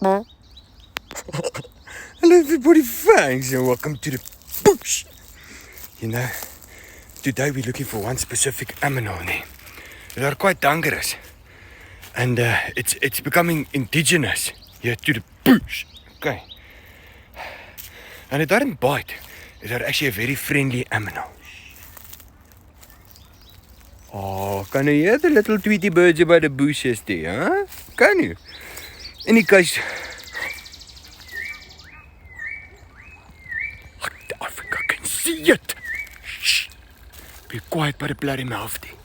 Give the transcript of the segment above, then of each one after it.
Hello everybody, Fanks, and welcome to the bush. You know, today we're looking for one specific animal. They are quite dangerous, and it's becoming indigenous here to the bush. Okay, and it doesn't bite. It's actually a very friendly animal. Oh, can you hear the little Tweety birds by the bushes there, huh? Can you? Any case, I think I can see it. Shh. Be quiet by the bloody mouth there.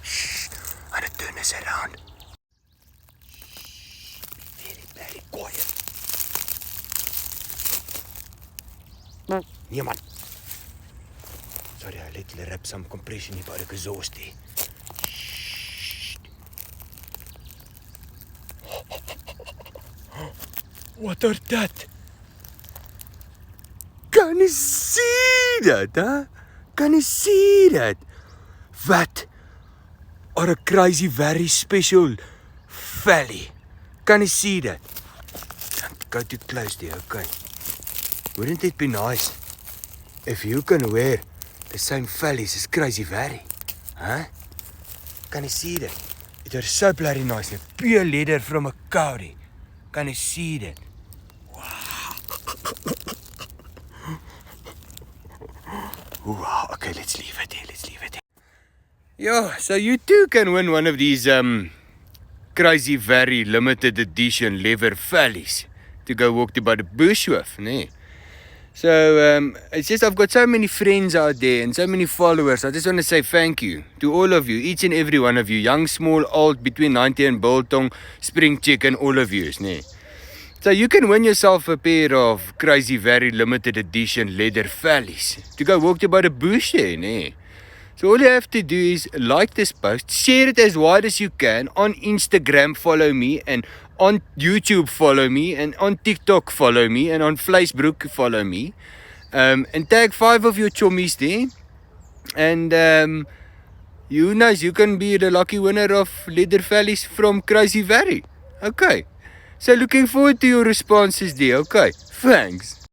Shh. I'm gonna turn this around. Shh. Be very, very quiet. Nee man. Sorry, I let you rip some compression hier by the exhaust there. Shh. What are that? Can you see that, huh? Can you see that? What are a Crazy Werrie special valley? Can you see that? Don't go too close there, okay? Wouldn't it be nice if you can wear the same valleys as Crazy Werrie? Huh? Can you see that? It is so bloody nice. Pure leather from a cow. Can you see that? Wow, okay, let's leave it there. Yeah, so you too can win one of these Crazy Werrie limited edition leather valleys to go walk by the bush with, nee. So it's just I've got so many friends out there and so many followers. I just want to say thank you to all of you, each and every one of you, young, small, old, between 90 and biltong, spring chicken, all of you, nee. So you can win yourself a pair of Crazy Werrie limited edition leather valleys to go walk by the bush there, nee. So all you have to do is like this post, share it as wide as you can, on Instagram follow me, and on YouTube follow me, and on TikTok follow me, and on Facebook follow me, and tag 5 of your chommies there, and you know, you can be the lucky winner of leather valleys from Crazy Werrie. Okay. So looking forward to your responses there, okay? Thanks.